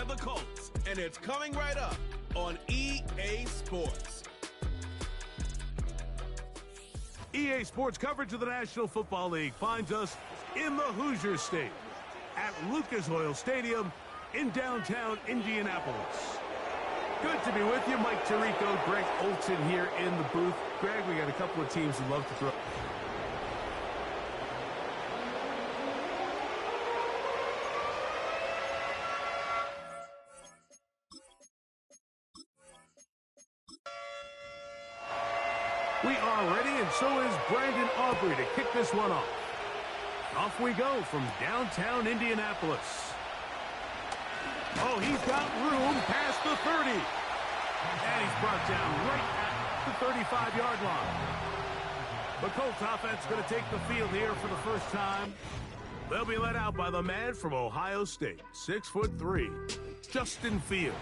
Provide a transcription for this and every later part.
and the Colts, and it's coming right up on EA Sports. EA Sports coverage of the National Football League finds us in the Hoosier State at Lucas Oil Stadium in downtown Indianapolis. Good to be with you. Mike Tirico, Greg Olson here in the booth. Greg, we got a couple of teams who love to throw. We are ready, and so is Brandon Aubrey to kick this one off. Off we go from downtown Indianapolis. Oh, he's got room past the 30. And he's brought down right at the 35-yard line. The Colts offense going to take the field here for the first time. They'll be led out by the man from Ohio State, 6'3", Justin Fields.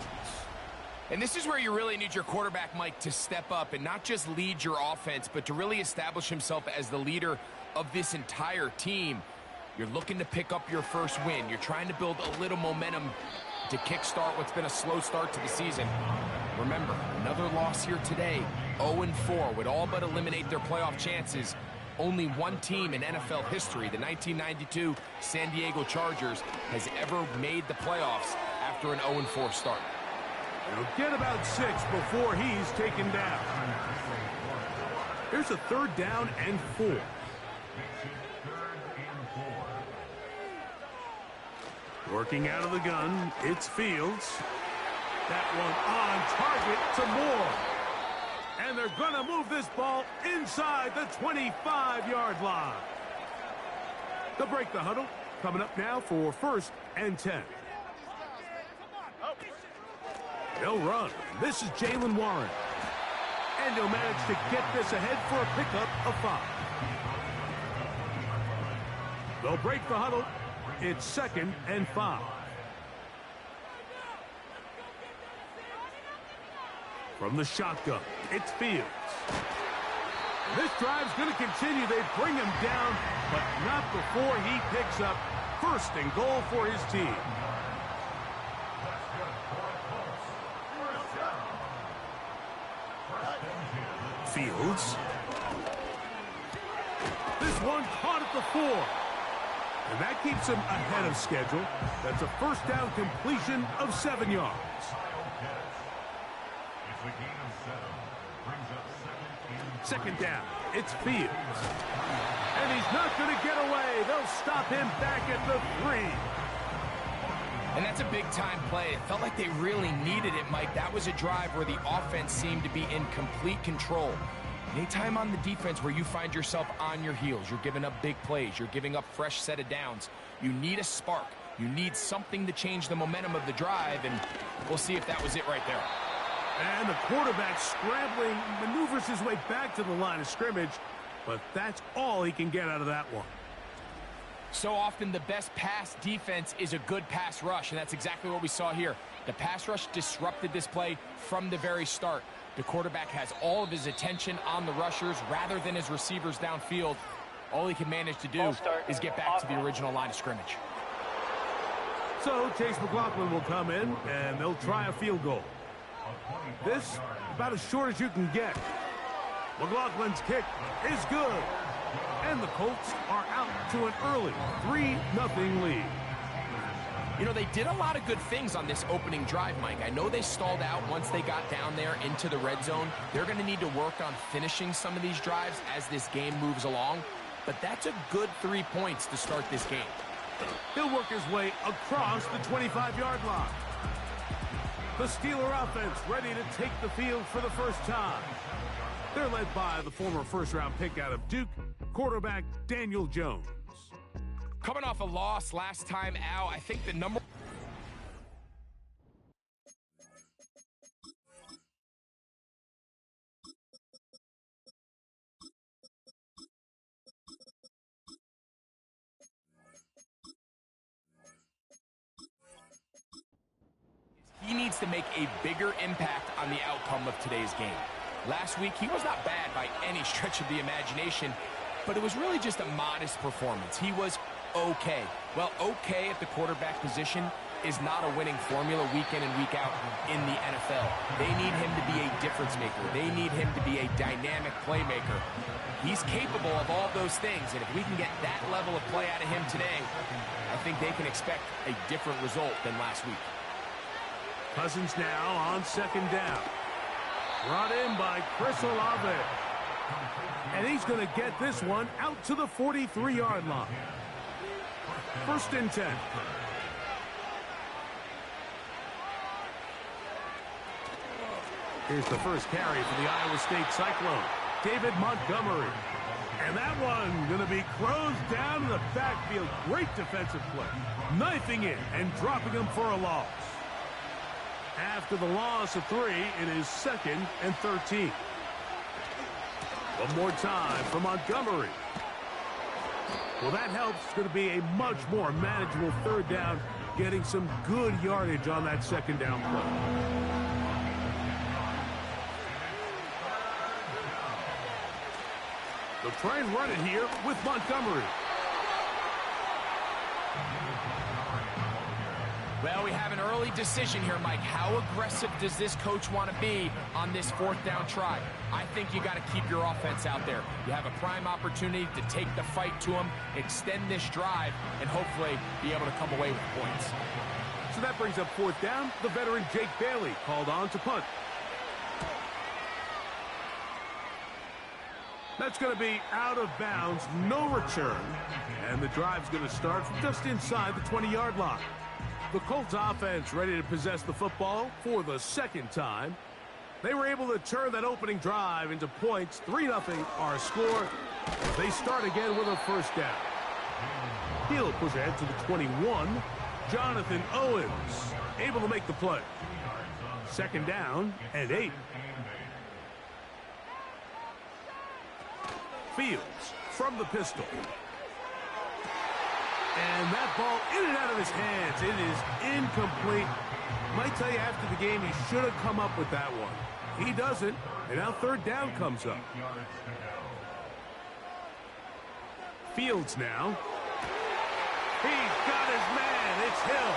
And this is where you really need your quarterback, Mike, to step up and not just lead your offense, but to really establish himself as the leader of this entire team. You're looking to pick up your first win. You're trying to build a little momentum to kickstart what's been a slow start to the season. Remember, another loss here today, 0-4, would all but eliminate their playoff chances. Only one team in NFL history, the 1992 San Diego Chargers, has ever made the playoffs after an 0-4 start. He'll get about 6 before he's taken down. Here's a 3rd down and 4. Working out of the gun, it's Fields. That one on target to Moore. And they're going to move this ball inside the 25-yard line. They'll break the huddle. Coming up now for 1st and 10. They'll run. This is Jaylen Warren. And he'll manage to get this ahead for a pickup of 5. They'll break the huddle. It's 2nd and 5. From the shotgun, it's Fields. This drive's going to continue. They bring him down, but not before he picks up 1st and goal for his team. Fields. This one caught at the 4. And that keeps him ahead of schedule. That's a 1st down completion of 7 yards. Second down, it's Fields. And he's not going to get away. They'll stop him back at the 3. And that's a big-time play. It felt like they really needed it, Mike. That was a drive where the offense seemed to be in complete control. Anytime on the defense where you find yourself on your heels, you're giving up big plays, you're giving up fresh set of downs, you need a spark. You need something to change the momentum of the drive, and we'll see if that was it right there. And the quarterback scrambling, maneuvers his way back to the line of scrimmage, but that's all he can get out of that one. So often the best pass defense is a good pass rush, and that's exactly what we saw here. The pass rush disrupted this play from the very start. The quarterback has all of his attention on the rushers rather than his receivers downfield. All he can manage to do is get back to the original line of scrimmage. So Chase McLaughlin will come in, and they'll try a field goal. This, about as short as you can get. McLaughlin's kick is good. And the Colts are out to an early 3-0 lead. You know, they did a lot of good things on this opening drive, Mike. I know they stalled out once they got down there into the red zone. They're going to need to work on finishing some of these drives as this game moves along. But that's a good 3 points to start this game. He'll work his way across the 25-yard line. The Steeler offense ready to take the field for the first time. They're led by the former first-round pick out of Duke, quarterback Daniel Jones. Coming off a loss last time out, I think the number... He needs to make a bigger impact on the outcome of today's game. Last week, he was not bad by any stretch of the imagination, but it was really just a modest performance. He was okay. Well, okay at the quarterback position is not a winning formula week in and week out in the NFL. They need him to be a difference maker. They need him to be a dynamic playmaker. He's capable of all those things, and if we can get that level of play out of him today, I think they can expect a different result than last week. Cousins now on second down. Brought in by Chris Olave. And he's going to get this one out to the 43-yard line. 1st and 10. Here's the first carry for the Iowa State Cyclone, David Montgomery. And that one going to be closed down in the backfield. Great defensive play. Knifing in and dropping him for a loss. After the loss of 3, it is 2nd and 13. One more time for Montgomery. Well, that helps. It's going to be a much more manageable 3rd down, getting some good yardage on that 2nd down play. They'll try and run it here with Montgomery. Well, we have an early decision here, Mike. How aggressive does this coach want to be on this 4th down try? I think you got to keep your offense out there. You have a prime opportunity to take the fight to them, extend this drive, and hopefully be able to come away with points. So that brings up 4th down. The veteran Jake Bailey called on to punt. That's going to be out of bounds, no return. And the drive's going to start from just inside the 20-yard line. The Colts offense ready to possess the football for the 2nd time. They were able to turn that opening drive into points. 3-0 our score. They start again with a 1st down. He'll push ahead to the 21. Jonathan Owens able to make the play. 2nd down and 8. Fields from the pistol. And that ball in and out of his hands. It is incomplete. Might tell you after the game he should have come up with that one. He doesn't. And now 3rd down comes up. Fields now. He's got his man. It's Hill.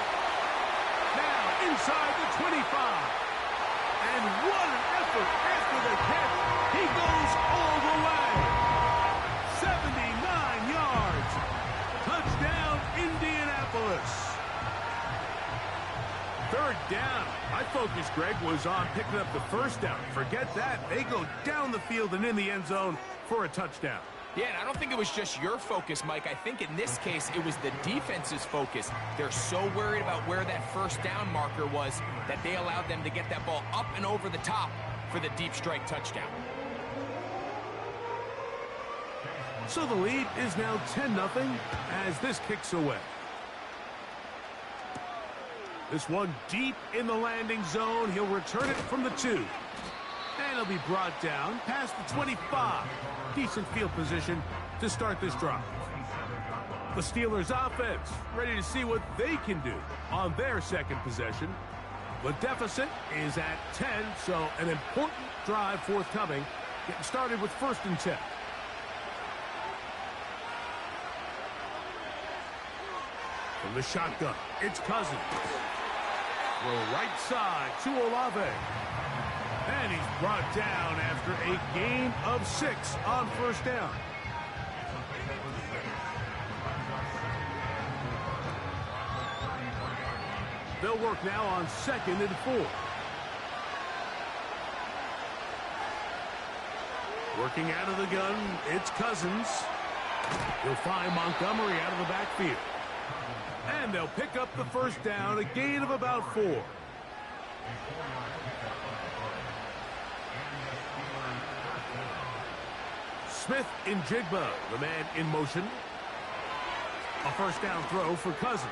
Now inside the 25. And what an effort after the catch. He goes all the way. 79 yards. Touchdown, Indianapolis. 3rd down. My focus, Greg, was on picking up the 1st down. Forget that. They go down the field and in the end zone for a touchdown. Yeah, and I don't think it was just your focus, Mike. I think in this case, it was the defense's focus. They're so worried about where that 1st down marker was that they allowed them to get that ball up and over the top for the deep strike touchdown. So the lead is now 10-0 as this kicks away. This one deep in the landing zone. He'll return it from the 2. And he'll be brought down past the 25. Decent field position to start this drive. The Steelers offense ready to see what they can do on their 2nd possession. The deficit is at 10, so an important drive forthcoming. Getting started with 1st and 10. From the shotgun, it's Cousins. Throw right side to Olave. And he's brought down after a gain of 6 on 1st down. They'll work now on 2nd and 4. Working out of the gun, it's Cousins. He'll find Montgomery out of the backfield. And they'll pick up the 1st down, a gain of about 4. Smith in Jigba, the man in motion. A 1st down throw for Cousins.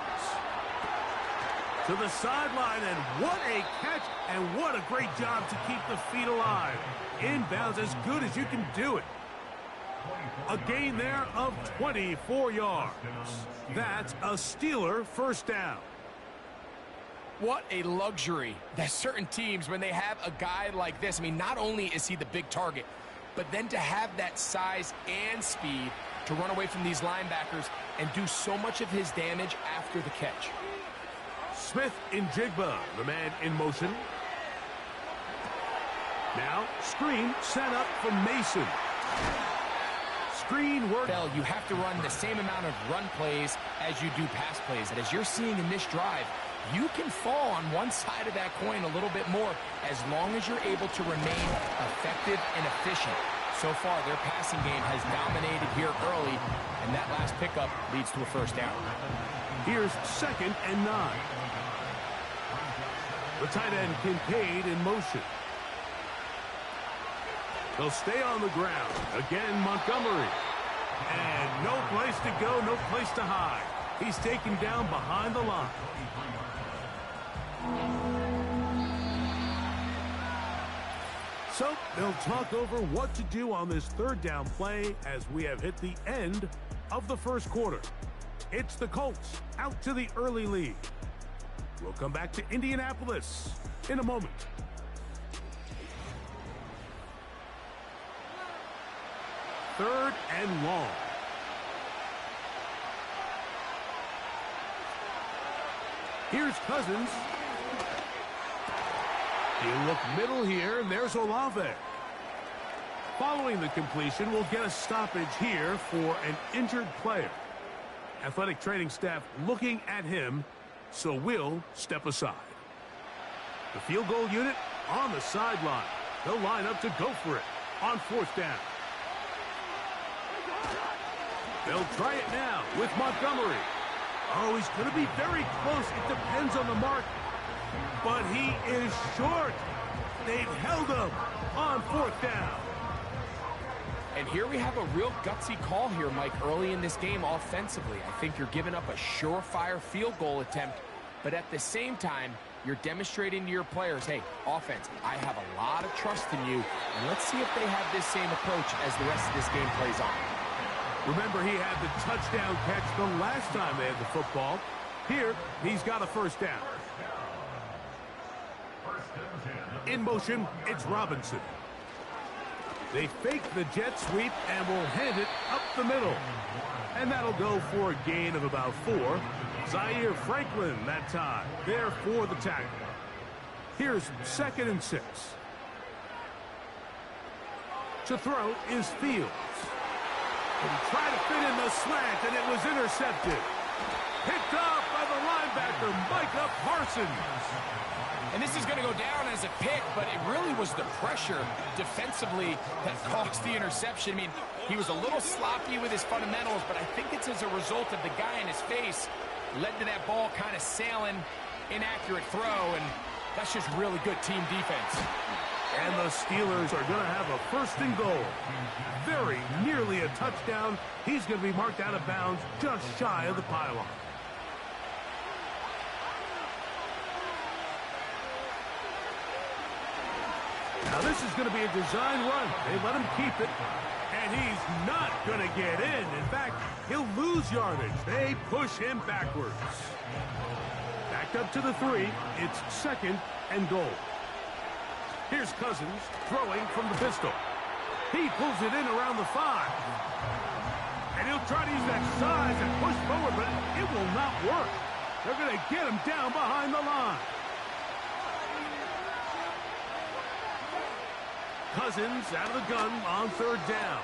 To the sideline, and what a catch, and what a great job to keep the feet alive. Inbounds as good as you can do it. A gain there of 24 yards. That's a Steeler 1st down. What a luxury that certain teams, when they have a guy like this, I mean, not only is he the big target, but then to have that size and speed to run away from these linebackers and do so much of his damage after the catch. Smith-Njigba, the man in motion. Now, screen set up from Mason. Screen work. You have to run the same amount of run plays as you do pass plays. And as you're seeing in this drive, you can fall on one side of that coin a little bit more as long as you're able to remain effective and efficient. So far, their passing game has dominated here early, and that last pickup leads to a first down. Here's 2nd and 9. The tight end Kincaid in motion. They'll stay on the ground. Again, Montgomery. And no place to go, no place to hide. He's taken down behind the line. So they'll talk over what to do on this 3rd down play as we have hit the end of the first quarter. It's the Colts out to the early lead. We'll come back to Indianapolis in a moment. Third and long. Here's Cousins. He'll look middle here, and there's Olave. Following the completion, we'll get a stoppage here for an injured player. Athletic training staff looking at him, so we'll step aside. The field goal unit on the sideline. They'll line up to go for it on 4th down. They'll try it now with Montgomery. Oh, he's going to be very close. It depends on the mark. But he is short. They've held him on 4th down. And here we have a real gutsy call here, Mike, early in this game offensively. I think you're giving up a surefire field goal attempt, but at the same time, you're demonstrating to your players, hey, offense, I have a lot of trust in you, and let's see if they have this same approach as the rest of this game plays on. Remember, he had the touchdown catch the last time they had the football. Here, he's got a first down. In motion, it's Robinson. They fake the jet sweep and will hand it up the middle. And that'll go for a gain of about 4. Zaire Franklin that time, there for the tackle. Here's 2nd and 6. To throw is Fields. And he tried to fit in the slant, and it was intercepted. Picked off by the linebacker, Micah Parsons. And this is going to go down as a pick, but it really was the pressure defensively that caused the interception. I mean, he was a little sloppy with his fundamentals, but I think it's as a result of the guy in his face led to that ball kind of sailing, inaccurate throw, and that's just really good team defense. And the Steelers are going to have a 1st and goal. Very nearly a touchdown. He's going to be marked out of bounds just shy of the pylon. Now this is going to be a design run. They let him keep it, and he's not going to get in. In fact, he'll lose yardage. They push him backwards. Back up to the 3. It's 2nd and goal. Here's Cousins throwing from the pistol. He pulls it in around the 5. And he'll try to use that size and push forward, but it will not work. They're going to get him down behind the line. Cousins out of the gun on 3rd down.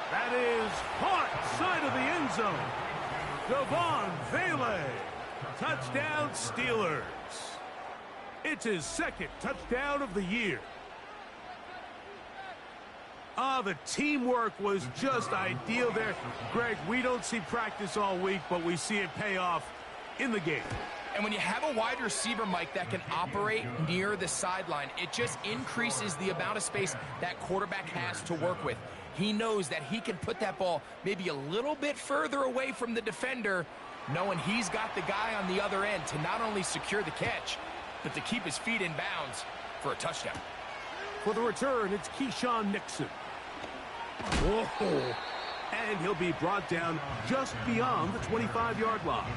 That is caught side of the end zone. Devon Vele. Touchdown Steelers. It's his 2nd touchdown of the year. The teamwork was just ideal there. Greg, we don't see practice all week, but we see it pay off in the game. And when you have a wide receiver, Mike, that can operate near the sideline, it just increases the amount of space that quarterback has to work with. He knows that he can put that ball maybe a little bit further away from the defender, knowing he's got the guy on the other end to not only secure the catch, but to keep his feet in bounds for a touchdown. For the return, it's Keyshawn Nixon. Whoa. And he'll be brought down just beyond the 25-yard line.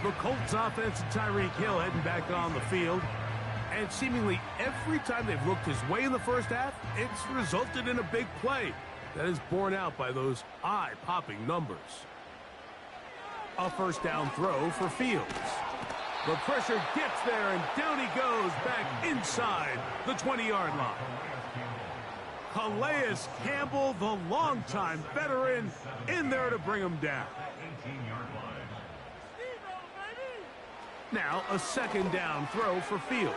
The Colts offense and Tyreek Hill heading back on the field. And seemingly every time they've looked his way in the first half, it's resulted in a big play. That is borne out by those eye-popping numbers. A 1st down throw for Fields. The pressure gets there, and down he goes back inside the 20-yard line. Calais Campbell, the longtime veteran, in there to bring him down. Now a second down throw for Fields.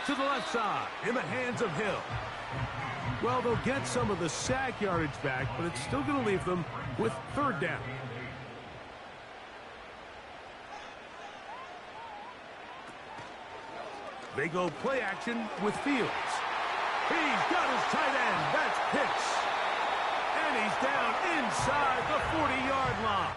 To the left side, in the hands of Hill. Well, they'll get some of the sack yardage back, but it's still going to leave them with third down. They go play action with Fields. He's got his tight end. That's Pitts. And he's down inside the 40-yard line.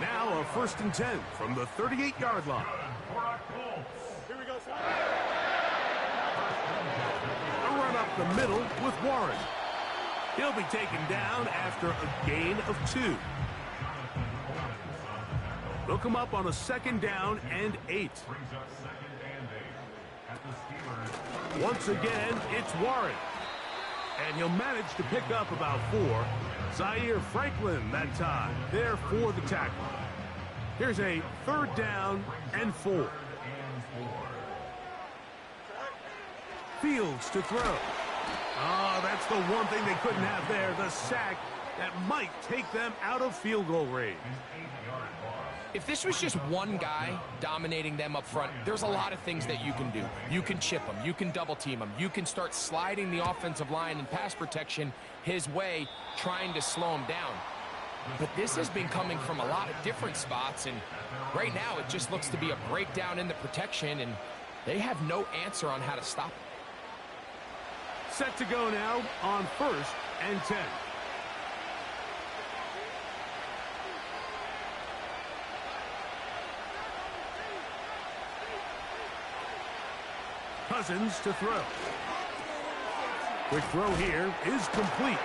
Now a 1st and 10 from the 38-yard line. Here we go, sir. A run up the middle with Warren. He'll be taken down after a gain of 2. They'll come up on a 2nd down and 8. Once again, it's Warren. And he'll manage to pick up about 4. Zaire Franklin that time, there for the tackle. Here's a 3rd down and 4. Fields to throw. Oh, that's the one thing they couldn't have there, the sack that might take them out of field goal range. If this was just one guy dominating them up front, there's a lot of things that you can do. You can chip him. You can double team him. You can start sliding the offensive line and pass protection his way, trying to slow him down. But this has been coming from a lot of different spots, and right now it just looks to be a breakdown in the protection, and they have no answer on how to stop it. Set to go now on 1st and 10. Cousins to throw. Quick throw here is complete.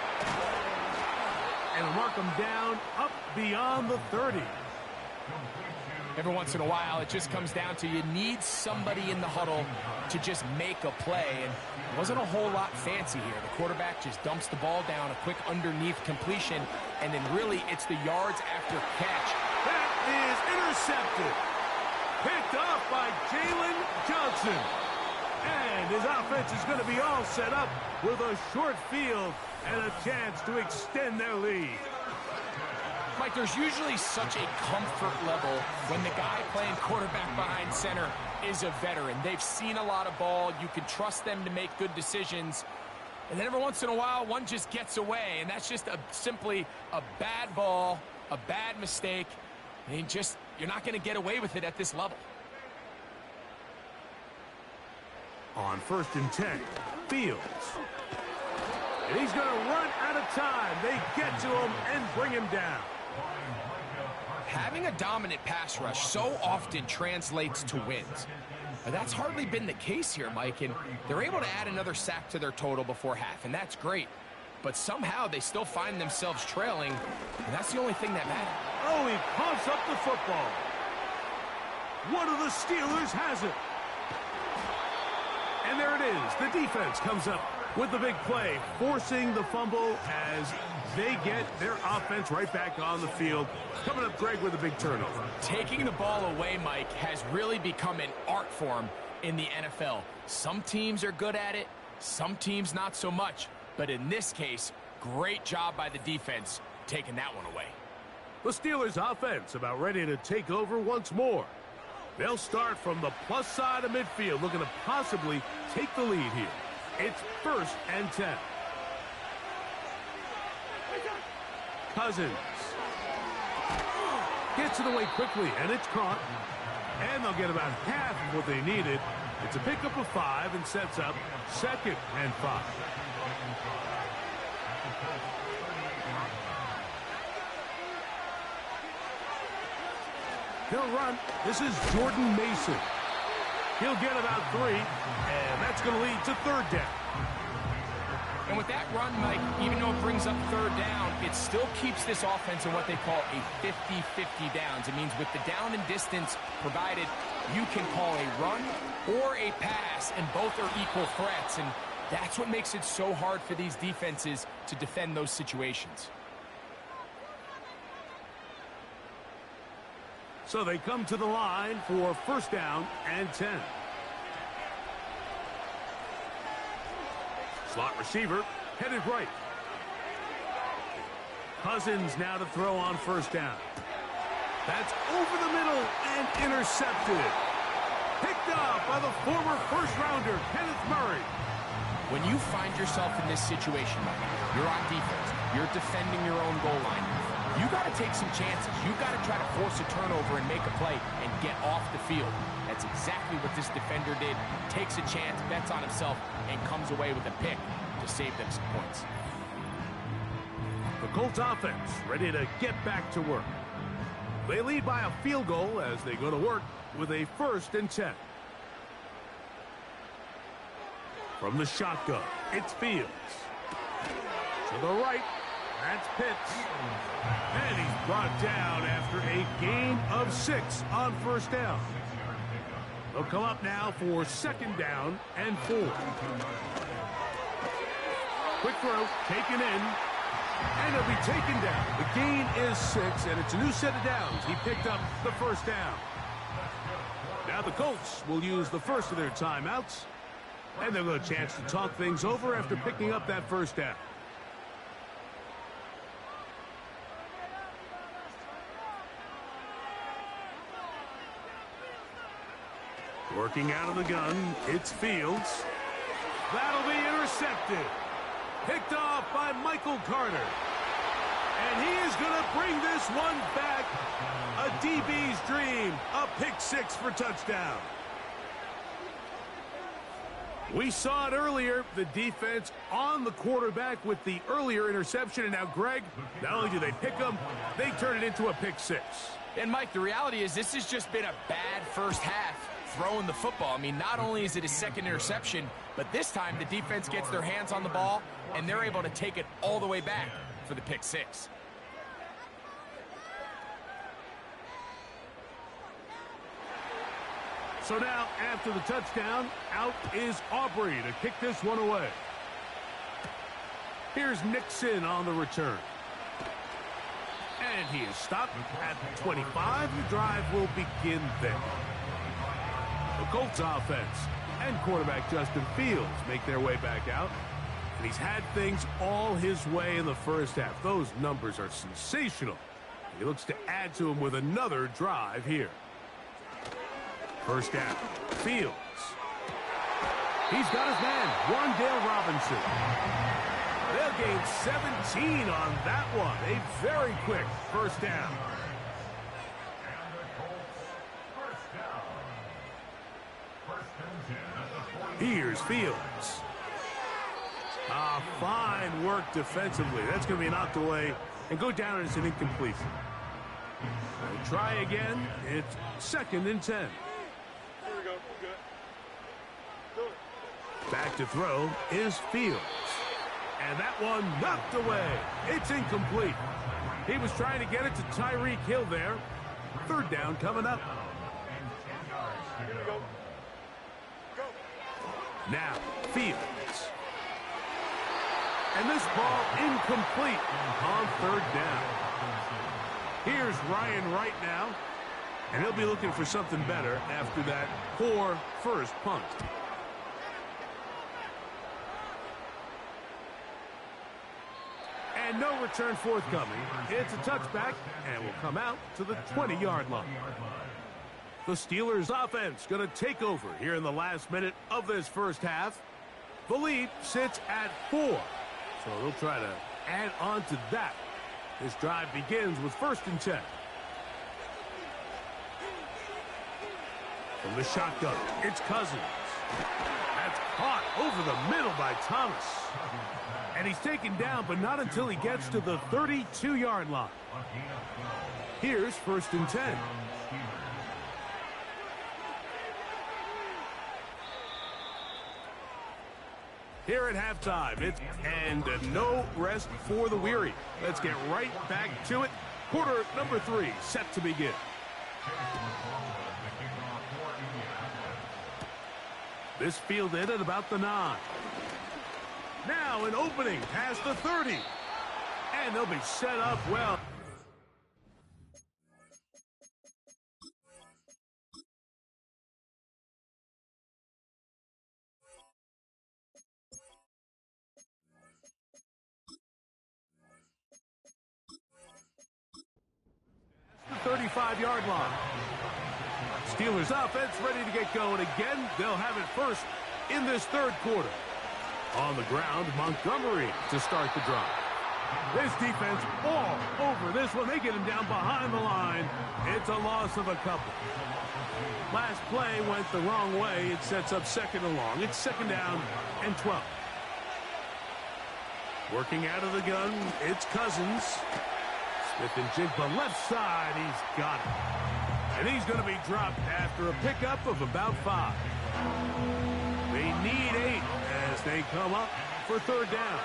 And mark him down up beyond the 30. Every once in a while, it just comes down to you need somebody in the huddle to just make a play. And it wasn't a whole lot fancy here. The quarterback just dumps the ball down, a quick underneath completion, and then really it's the yards after catch. That is intercepted. Picked off by Jalen Johnson. And his offense is going to be all set up with a short field and a chance to extend their lead. Mike, there's usually such a comfort level when the guy playing quarterback behind center is a veteran. They've seen a lot of ball. You can trust them to make good decisions. And then every once in a while, one just gets away. And that's just simply a bad ball, a bad mistake. I mean, you're not going to get away with it at this level. On 1st and 10, Fields. And he's going to run out of time. They get to him and bring him down. Having a dominant pass rush so often translates to wins. But that's hardly been the case here, Mike, and they're able to add another sack to their total before half, and that's great. But somehow they still find themselves trailing, and that's the only thing that matters. Oh, he pumps up the football. One of the Steelers has it. And there it is. The defense comes up with the big play, forcing the fumble as they get their offense right back on the field. Coming up, Greg, with a big turnover. Taking the ball away, Mike, has really become an art form in the NFL. Some teams are good at it, some teams not so much. But in this case, great job by the defense taking that one away. The Steelers' offense about ready to take over once more. They'll start from the plus side of midfield, looking to possibly take the lead here. It's 1st and 10. Cousins gets it away quickly, and it's caught. And they'll get about half of what they needed. It's a pickup of 5 and sets up 2nd and 5. He'll run. This is Jordan Mason. He'll get about 3, and that's going to lead to 3rd down. And with that run, Mike, even though it brings up 3rd down, it still keeps this offense in what they call a 50-50 downs. It means with the down and distance provided, you can call a run or a pass, and both are equal threats. And that's what makes it so hard for these defenses to defend those situations. So they come to the line for 1st down and 10. Slot receiver headed right. Cousins now to throw on 1st down. That's over the middle and intercepted. Picked up by the former 1st-rounder, Kenneth Murray. When you find yourself in this situation, Mike, you're on defense, you're defending your own goal line, you got to take some chances. You got to try to force a turnover and make a play and get off the field. That's exactly what this defender did. Takes a chance, bets on himself, and comes away with a pick to save them some points. The Colts offense ready to get back to work. They lead by a field goal as they go to work with a 1st and 10. From the shotgun, it's Fields. To the right, that's Pitts. And he's brought down after a gain of 6 on 1st down. They'll come up now for 2nd down and 4. Quick throw, taken in, and he'll be taken down. The gain is 6, and it's a new set of downs. He picked up the 1st down. Now the Colts will use the first of their timeouts, and they'll get a chance to talk things over after picking up that 1st down. Working out of the gun, it's Fields. That'll be intercepted. Picked off by Michael Carter. And he is going to bring this one back. A DB's dream. A pick-6 for touchdown. We saw it earlier, the defense on the quarterback with the earlier interception. And now, Greg, not only do they pick him, they turn it into a pick-6. And, Mike, the reality is this has just been a bad first half throwing the football. I mean, not only is it his 2nd interception, but this time the defense gets their hands on the ball, and they're able to take it all the way back for the pick-6. So now, after the touchdown, out is Aubrey to kick this one away. Here's Nixon on the return. And he is stopped at 25. The drive will begin there. The Colts offense and quarterback Justin Fields make their way back out. And he's had things all his way in the first half. Those numbers are sensational. He looks to add to them with another drive here. 1st down. Fields. He's got his man, Wan'Dale Robinson. They'll gain 17 on that one. A very quick 1st down. Here's Fields. Fine work defensively. That's going to be knocked away and go down as an incompletion. They'll try again. It's 2nd and 10. Here we go. Good. Back to throw is Fields. And that one knocked away. It's incomplete. He was trying to get it to Tyreek Hill there. 3rd down coming up. Here we go. Go. Now, Fields. And this ball incomplete on 3rd down. Here's Ryan Wright now. And he'll be looking for something better after that poor first punt. And no return forthcoming. It's a touchback and will come out to the 20-yard line. The Steelers offense going to take over here in the last minute of this first half. The lead sits at 4, so they'll try to add on to that. This drive begins with 1st and 10. From the shotgun, it's Cousins. That's caught over the middle by Thomas. And he's taken down, but not until he gets to the 32-yard line. Here's 1st and 10. Here at halftime, and no rest for the weary. Let's get right back to it. Quarter number 3 set to begin. This fielded at about the 9. Now an opening past the 30. And they'll be set up well. The 35-yard line. Steelers offense ready to get going again. They'll have it first in this 3rd quarter. On the ground, Montgomery to start the drive. This defense all over this one. They get him down behind the line. It's a loss of a couple. Last play went the wrong way. It sets up 2nd and long. It's 2nd down and 12. Working out of the gun, it's Cousins. Smith and Jigba left side. He's got it. And he's going to be dropped after a pickup of about 5. They need 8 as they come up for 3rd down.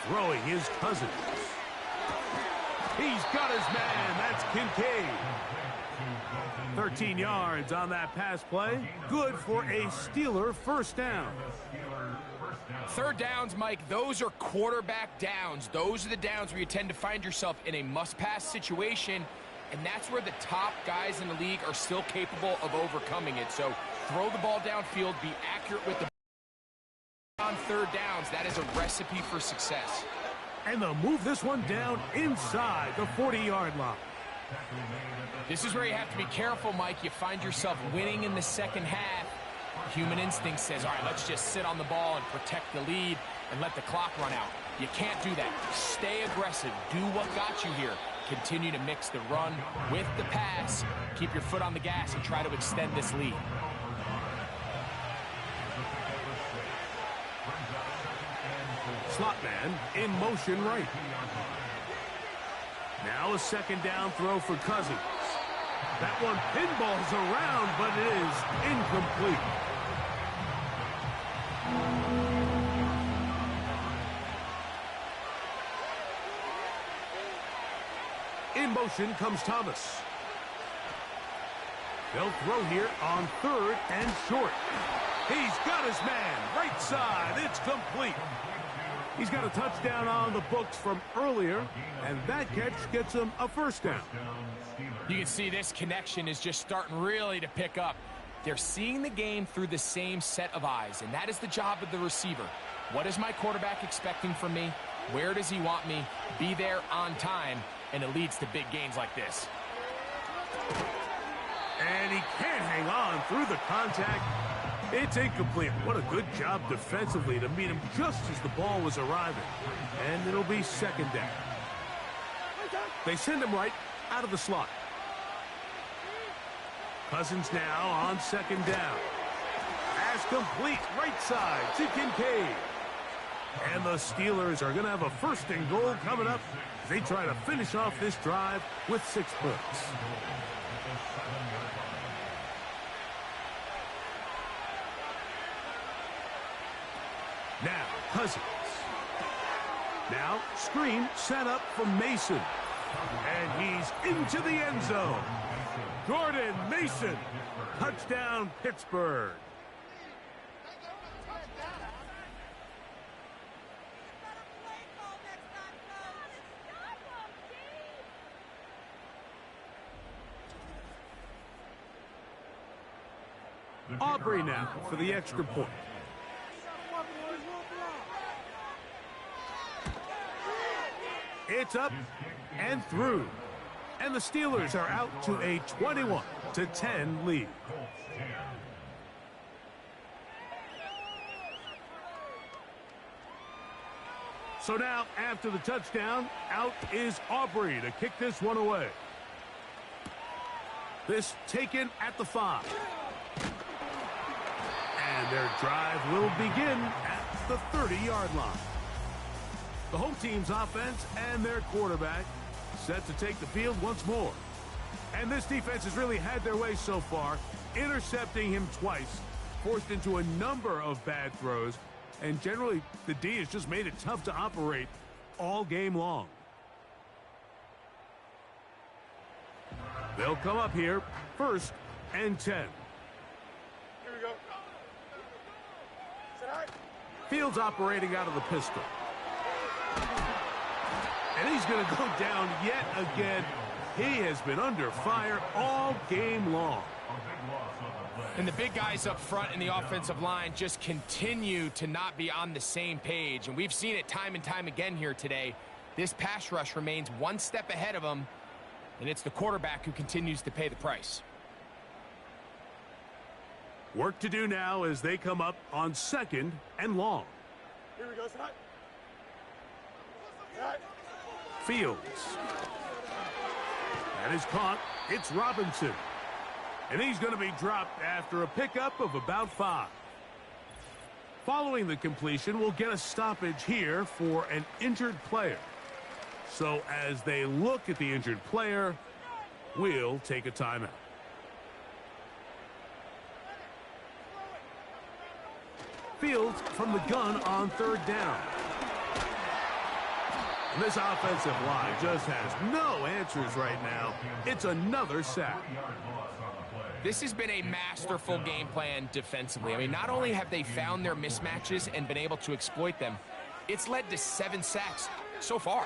Throwing his Cousins. He's got his man. That's Kincaid. 13 yards on that pass play. Good for a Steeler 1st down. 3rd downs, Mike, those are quarterback downs. Those are the downs where you tend to find yourself in a must-pass situation, and that's where the top guys in the league are still capable of overcoming it. So throw the ball downfield, be accurate with the ball on 3rd downs. That is a recipe for success. And they'll move this one down inside the 40-yard line. This is where you have to be careful, Mike. You find yourself winning in the 2nd half. Human instinct says, all right, let's just sit on the ball and protect the lead and let the clock run out. You can't do that. Stay aggressive. Do what got you here. Continue to mix the run with the pass. Keep your foot on the gas and try to extend this lead. Slot man in motion right. Now a 2nd down throw for Cousins. That one pinballs around, but it is incomplete. In motion comes Thomas. They'll throw here on 3rd and short. He's got his man. Right side. It's complete. He's got a touchdown on the books from earlier, and that catch gets him a 1st down. You can see this connection is just starting really to pick up. They're seeing the game through the same set of eyes, and that is the job of the receiver. What is my quarterback expecting from me? Where does he want me? Be there on time, and it leads to big gains like this. And he can't hang on through the contact. It's incomplete. What a good job defensively to meet him just as the ball was arriving. And it'll be 2nd down. They send him right out of the slot. Cousins now on 2nd down. Pass complete, right side to Kincaid. And the Steelers are going to have a 1st and goal coming up as they try to finish off this drive with 6 points. Now, Cousins. Now, screen set up from Mason. And he's into the end zone. Jordan Mason. Touchdown, Pittsburgh. Aubrey now for the extra point. It's up and through. And the Steelers are out to a 21-10 lead. So now, after the touchdown, out is Aubrey to kick this one away. This taken at the 5. And their drive will begin at the 30-yard line. The home team's offense and their quarterback set to take the field once more. And this defense has really had their way so far, intercepting him twice, forced into a number of bad throws, and generally the D has just made it tough to operate all game long. They'll come up here, 1st and 10. Here we go. Sit high. Fields operating out of the pistol. And he's going to go down yet again. He has been under fire all game long. And the big guys up front in the offensive line just continue to not be on the same page. And we've seen it time and time again here today. This pass rush remains one step ahead of them, and it's the quarterback who continues to pay the price. Work to do now as they come up on 2nd and long. Here we go. Sit high. Sit high. Fields. That is caught. It's Robinson. And he's going to be dropped after a pickup of about 5. Following the completion, we'll get a stoppage here for an injured player. So as they look at the injured player, we'll take a timeout. Fields from the gun on 3rd down. And this offensive line just has no answers right now. It's another sack. This has been a masterful game plan defensively. I mean, not only have they found their mismatches and been able to exploit them, it's led to 7 sacks so far.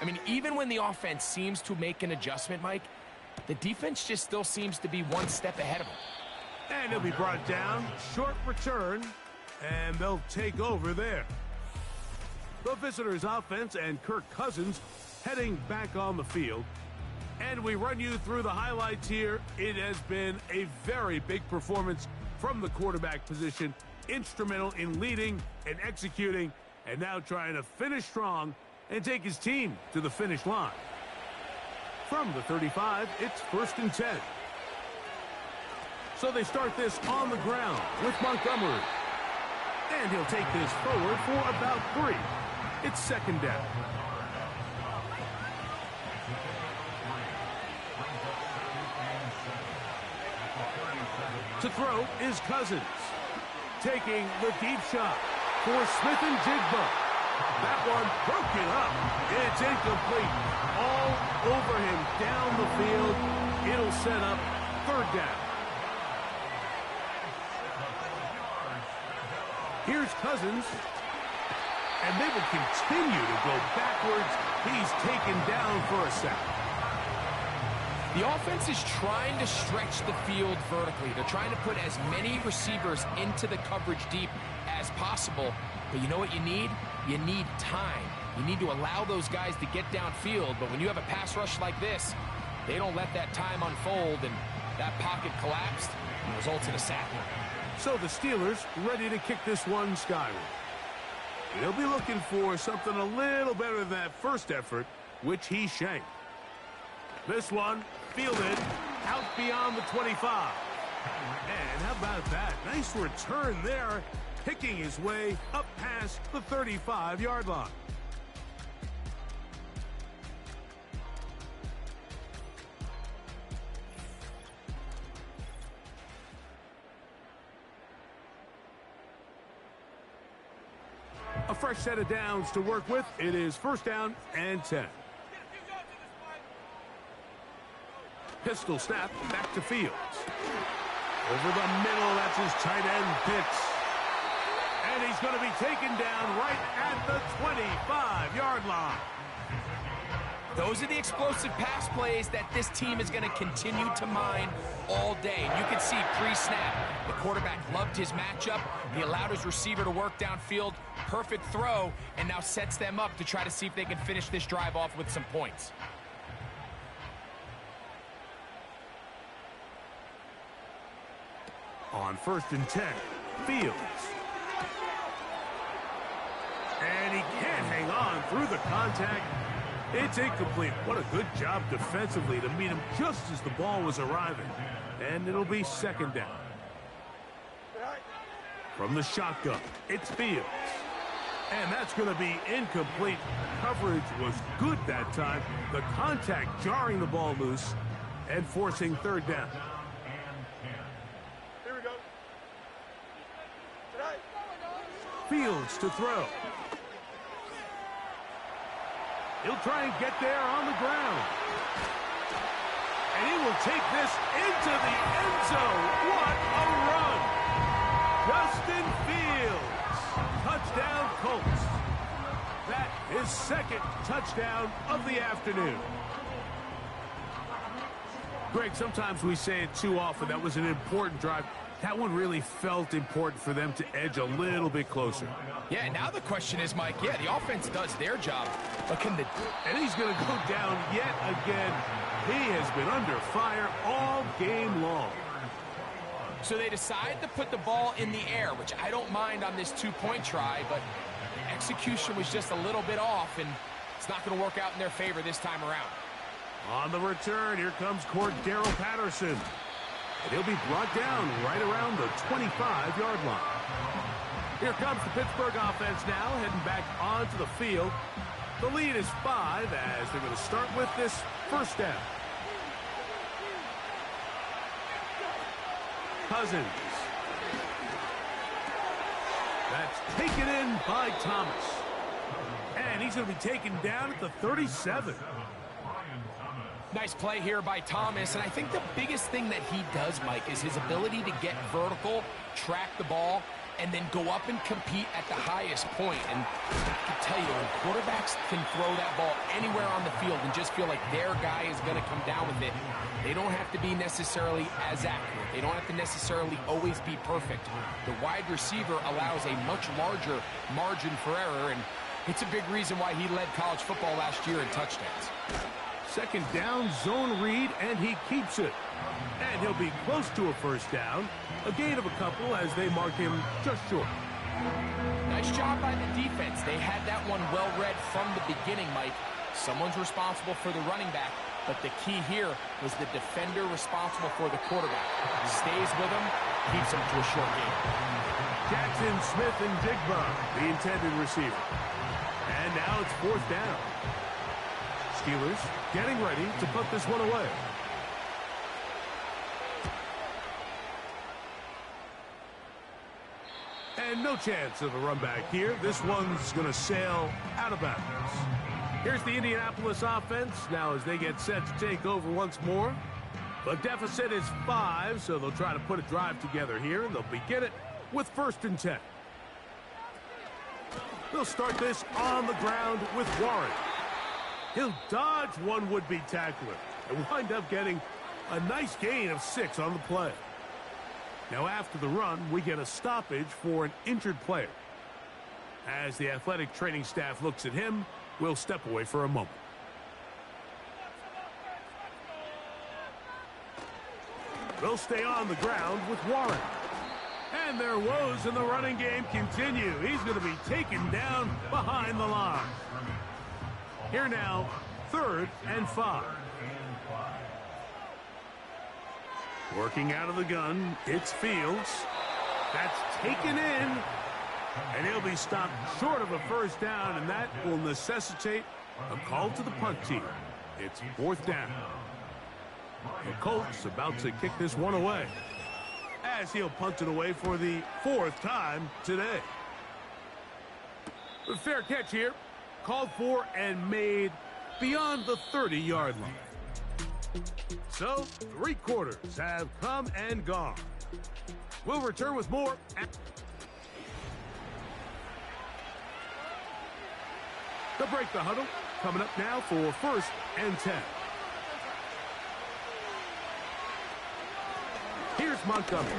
I mean, even when the offense seems to make an adjustment, Mike, the defense just still seems to be one step ahead of them. And he'll be brought down. Short return, and they'll take over there. The visitors' offense and Kirk Cousins heading back on the field. And we run you through the highlights here. It has been a very big performance from the quarterback position. Instrumental in leading and executing, and now trying to finish strong and take his team to the finish line. From the 35, it's 1st and 10. So they start this on the ground with Montgomery. And he'll take this forward for about 3. It's 2nd down. To throw is Cousins. Taking the deep shot for Smith and Jigba. That one broken up. It's incomplete. All over him down the field. It'll set up 3rd down. Here's Cousins. And they will continue to go backwards. He's taken down for a sack. The offense is trying to stretch the field vertically. They're trying to put as many receivers into the coverage deep as possible. But you know what you need? You need time. You need to allow those guys to get downfield. But when you have a pass rush like this, they don't let that time unfold, and that pocket collapsed and results in a sack. So the Steelers ready to kick this one skyward. They'll be looking for something a little better than that first effort, which he shanked. This one fielded out beyond the 25. And how about that? Nice return there, picking his way up past the 35-yard line. A fresh set of downs to work with. It is 1st down and 10. Pistol snap back to Fields. Over the middle, that's his tight end Pitts. And he's going to be taken down right at the 25-yard line. Those are the explosive pass plays that this team is going to continue to mine all day. And you can see pre-snap, the quarterback loved his matchup. He allowed his receiver to work downfield. Perfect throw, and now sets them up to try to see if they can finish this drive off with some points. On 1st and 10, Fields. And he can't hang on through the contact. It's incomplete. What a good job defensively to meet him just as the ball was arriving. And it'll be 2nd down. From the shotgun, it's Fields. And that's going to be incomplete. Coverage was good that time. The contact jarring the ball loose and forcing 3rd down. Here we go. Tonight. Fields to throw. He'll try and get there on the ground. And he will take this into the end zone. What a run! Justin Fields. Touchdown Colts. That is 2nd touchdown of the afternoon. Greg, sometimes we say it too often. That was an important drive. That one really felt important for them to edge a little bit closer. Yeah, now the question is, Mike, yeah, the offense does their job, but can the... And he's going to go down yet again. He has been under fire all game long. So they decide to put the ball in the air, which I don't mind on this 2-point try, but execution was just a little bit off, and it's not going to work out in their favor this time around. On the return, here comes Cordero Patterson. And he'll be brought down right around the 25-yard line. Here comes the Pittsburgh offense now, heading back onto the field. The lead is 5 as they're going to start with this 1st down. Cousins. That's taken in by Thomas. And he's going to be taken down at the 37. Nice play here by Thomas, and I think the biggest thing that he does, Mike, is his ability to get vertical, track the ball, and then go up and compete at the highest point. And I can tell you, when quarterbacks can throw that ball anywhere on the field and just feel like their guy is going to come down with it, they don't have to be necessarily as accurate. They don't have to necessarily always be perfect. The wide receiver allows a much larger margin for error, and it's a big reason why he led college football last year in touchdowns. 2nd down, zone read, and he keeps it. And he'll be close to a 1st down. A gain of a couple as they mark him just short. Nice job by the defense. They had that one well read from the beginning, Mike. Someone's responsible for the running back, but the key here was the defender responsible for the quarterback. Stays with him, keeps him to a short game. Jackson, Smith, and Digba, the intended receiver. And now it's 4th down. Steelers getting ready to put this one away. And no chance of a run back here. This one's going to sail out of bounds. Here's the Indianapolis offense now as they get set to take over once more. The deficit is 5, so they'll try to put a drive together here, and they'll begin it with 1st and 10. They'll start this on the ground with Warren. He'll dodge one would-be tackler and wind up getting a nice gain of 6 on the play. Now after the run, we get a stoppage for an injured player. As the athletic training staff looks at him, we'll step away for a moment. They'll stay on the ground with Warren. And their woes in the running game continue. He's going to be taken down behind the line. Here now, 3rd and 5. Working out of the gun, it's Fields. That's taken in. And he'll be stopped short of a 1st down, and that will necessitate a call to the punt team. It's 4th down. The Colts about to kick this one away, as he'll punt it away for the 4th time today. A fair catch here. Called for and made beyond the 30-yard line. So, 3 quarters have come and gone. We'll return with more. They'll break the huddle. Coming up now for 1st and 10. Here's Montgomery.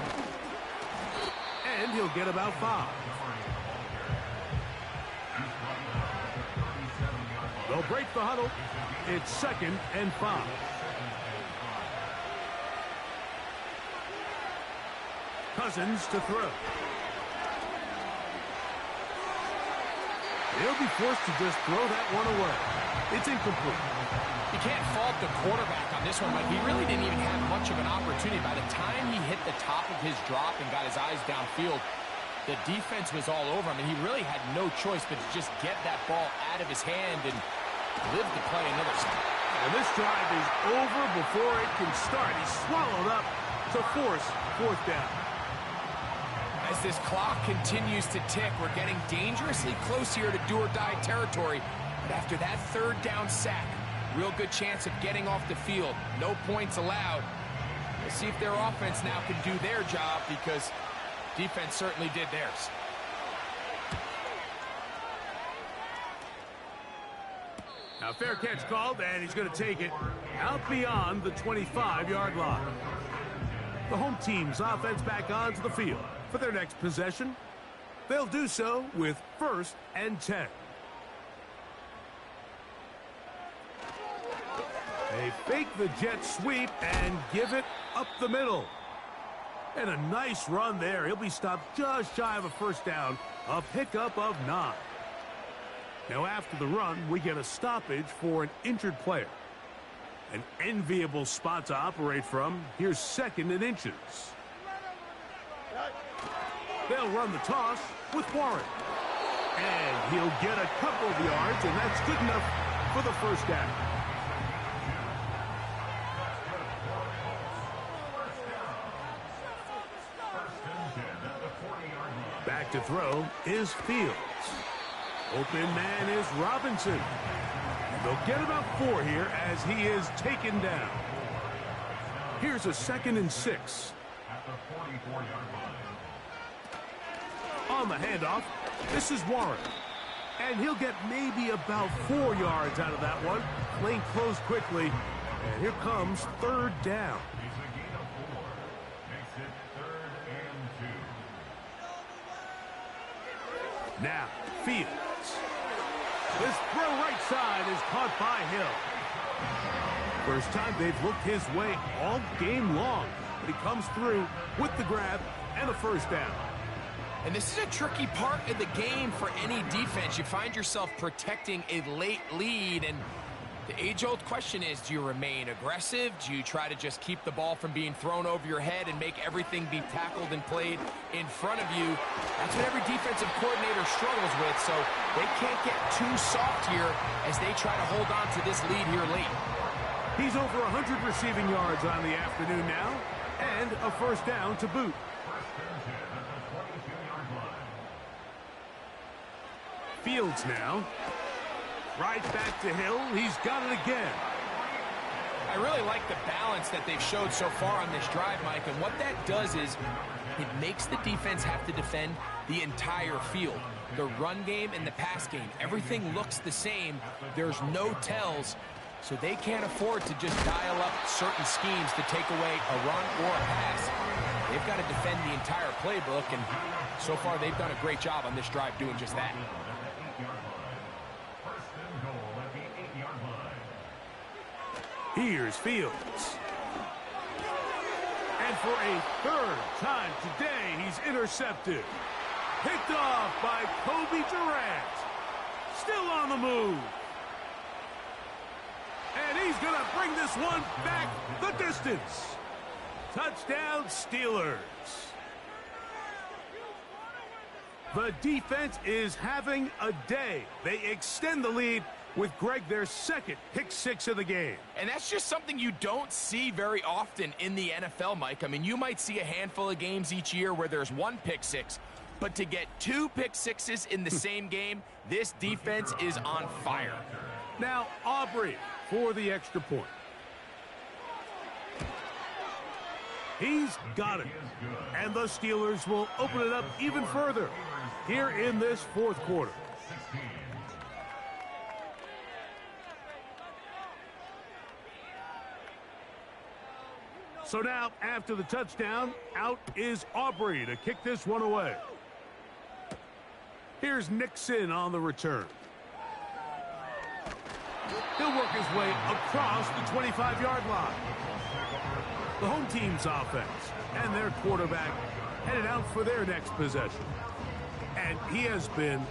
And he'll get about 5. They'll break the huddle. It's 2nd and 5. Cousins to throw. He'll be forced to just throw that one away. It's incomplete. You can't fault the quarterback on this one, Mike. He really didn't even have much of an opportunity. By the time he hit the top of his drop and got his eyes downfield, the defense was all over him, and he really had no choice but to just get that ball out of his hand and live to play another snap. And this drive is over before it can start. He's swallowed up to force 4th down. As this clock continues to tick, we're getting dangerously close here to do-or-die territory. But after that 3rd down sack, real good chance of getting off the field. No points allowed. We'll see if their offense now can do their job, because defense certainly did theirs. Now, fair catch called, and he's going to take it out beyond the 25-yard line. The home team's offense back onto the field for their next possession. They'll do so with 1st and 10. They fake the jet sweep and give it up the middle. And a nice run there. He'll be stopped just shy of a 1st down, a pickup of 9. Now after the run, we get a stoppage for an injured player. An enviable spot to operate from. Here's 2nd and inches. They'll run the toss with Warren. And he'll get a couple of yards, and that's good enough for the 1st down. Back to throw is Fields. Open man is Robinson. And they'll get about 4 here as he is taken down. Here's a 2nd and 6. On the handoff, this is Warren. And he'll get maybe about 4 yards out of that one. Lane closed quickly. And here comes 3rd down. Now, Fields. This throw right side is caught by Hill. First time they've looked his way all game long. But he comes through with the grab and a 1st down. And this is a tricky part of the game for any defense. You find yourself protecting a late lead, and the age-old question is, do you remain aggressive? Do you try to just keep the ball from being thrown over your head and make everything be tackled and played in front of you? That's what every defensive coordinator struggles with, so they can't get too soft here as they try to hold on to this lead here late. He's over 100 receiving yards on the afternoon now, and a 1st down to boot. Fields now. Right back to Hill. He's got it again. I really like the balance that they've showed so far on this drive, Mike, and what that does is it makes the defense have to defend the entire field. The run game and the pass game, everything looks the same. There's no tells, so they can't afford to just dial up certain schemes to take away a run or a pass. They've got to defend the entire playbook, and so far they've done a great job on this drive doing just that. Here's Fields. And for a 3rd time today, he's intercepted. Picked off by Kobe Durant. Still on the move. And he's going to bring this one back the distance. Touchdown, Steelers. The defense is having a day. They extend the lead with Greg, their 2nd pick 6 of the game. And that's just something you don't see very often in the NFL, Mike. I mean, you might see a handful of games each year where there's 1 pick 6, but to get 2 pick 6s in the same game, this defense is on fire. Now, Aubrey for the extra point. He's got it. And the Steelers will open it up even further here in this 4th quarter. So now, after the touchdown, out is Aubrey to kick this one away. Here's Nixon on the return. He'll work his way across the 25-yard line. The home team's offense and their quarterback headed out for their next possession. And he has been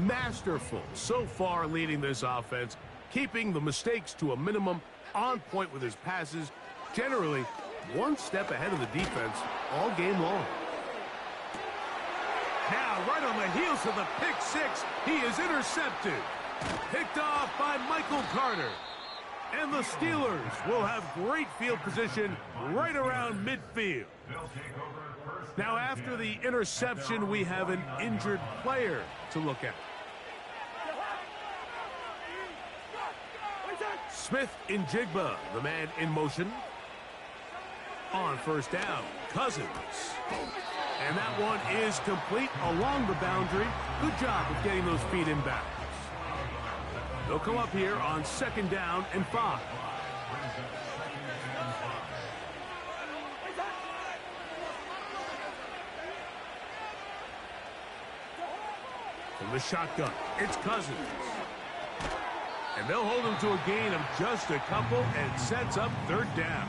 masterful so far leading this offense, keeping the mistakes to a minimum, on point with his passes, generally one step ahead of the defense all game long. Now, right on the heels of the pick six, he is intercepted. Picked off by Michael Carter. And the Steelers will have great field position right around midfield. Now, after the interception, we have an injured player to look at. Smith-Njigba, the man in motion. On first down, Cousins. And that one is complete along the boundary. Good job of getting those feet in bounds. They'll come up here on second down and 5. From the shotgun, it's Cousins. And they'll hold him to a gain of just a couple and sets up third down.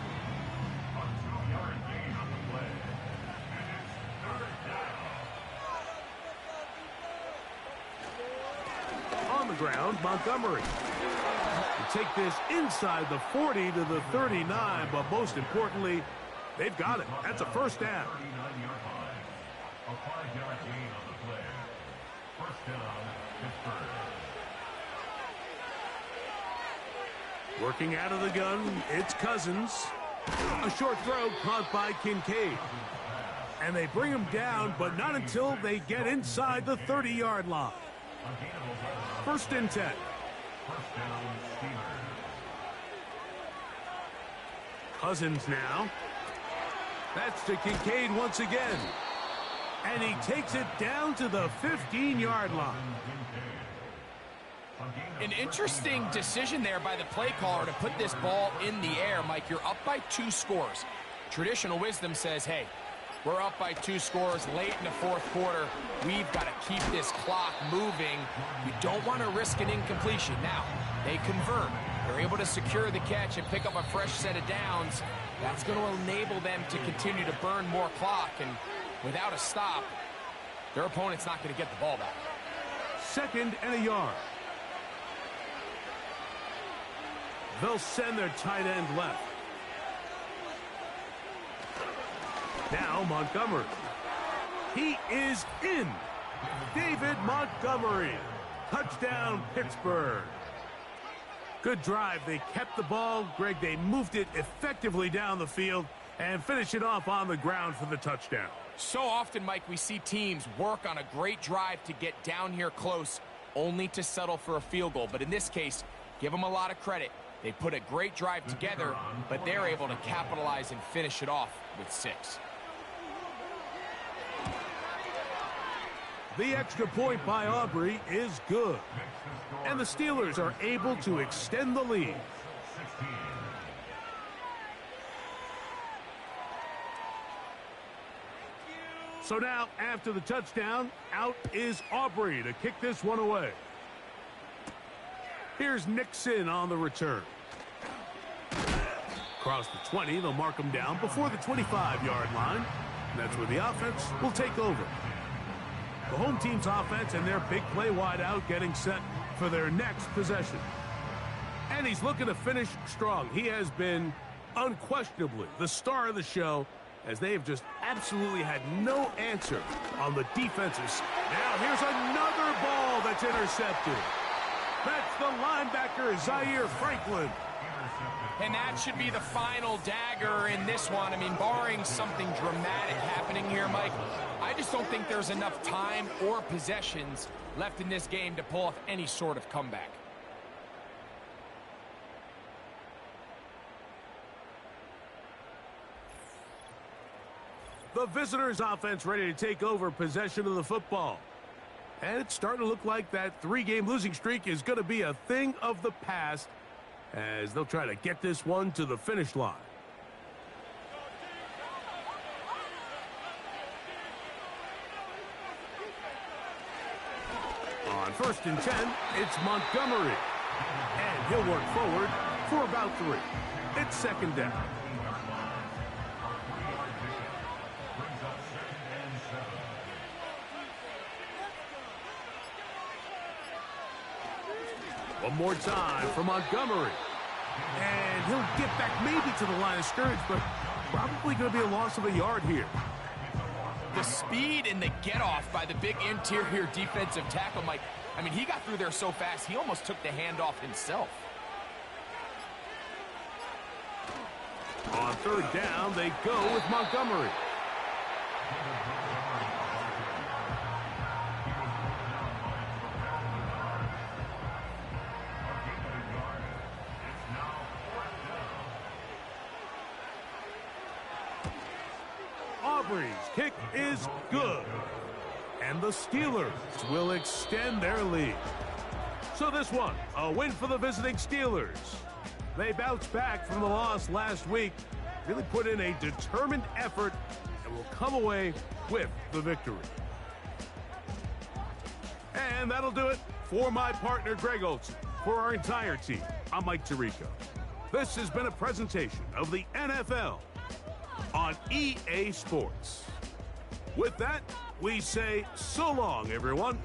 On the ground, Montgomery. To take this inside the 40 to the 39, but most importantly, they've got it. That's a first down. A 5-yard gain on the play. First down, Pittsburgh. Working out of the gun, it's Cousins. A short throw caught by Kincaid. And they bring him down, but not until they get inside the 30-yard line. First and 10. First down, Steelers. Cousins now. That's to Kincaid once again. And he takes it down to the 15-yard line. An interesting decision there by the play caller to put this ball in the air. Mike, you're up by 2 scores. Traditional wisdom says, hey, we're up by 2 scores late in the fourth quarter. We've got to keep this clock moving. You don't want to risk an incompletion. Now, they convert. They're able to secure the catch and pick up a fresh set of downs. That's going to enable them to continue to burn more clock. And without a stop, their opponent's not going to get the ball back. Second and a yard. They'll send their tight end left. Now Montgomery. He is in. David Montgomery. Touchdown, Pittsburgh. Good drive. They kept the ball. Greg, they moved it effectively down the field and finish it off on the ground for the touchdown. So often, Mike, we see teams work on a great drive to get down here close, only to settle for a field goal. But in this case, give them a lot of credit. They put a great drive together, but they're able to capitalize and finish it off with 6. The extra point by Aubrey is good. And the Steelers are able to extend the lead. So now, after the touchdown, out is Aubrey to kick this one away. Here's Nixon on the return. Across the 20, they'll mark him down before the 25-yard line. And that's where the offense will take over. The home team's offense and their big play wideout getting set for their next possession. And he's looking to finish strong. He has been unquestionably the star of the show, as they have just absolutely had no answer on the defenses. Now here's another ball that's intercepted. That's the linebacker, Zaire Franklin. And that should be the final dagger in this one. I mean, barring something dramatic happening here, Mike, I just don't think there's enough time or possessions left in this game to pull off any sort of comeback. The visitors' offense ready to take over possession of the football. And it's starting to look like that 3-game losing streak is going to be a thing of the past as they'll try to get this one to the finish line. On 1st and 10, it's Montgomery. And he'll work forward for about 3. It's 2nd down. One more time for Montgomery. And he'll get back maybe to the line of scrimmage, but probably going to be a loss of a yard here. The speed and the get-off by the big interior defensive tackle, Mike. I mean, he got through there so fast, he almost took the handoff himself. On 3rd down, they go with Montgomery. Aubrey's kick is good. And the Steelers will extend their lead. So this one, a win for the visiting Steelers. They bounced back from the loss last week, really put in a determined effort, and will come away with the victory. And that'll do it for my partner, Greg Olsen. For our entire team, I'm Mike Tirico. This has been a presentation of the NFL on EA Sports. With that, we say so long, everyone.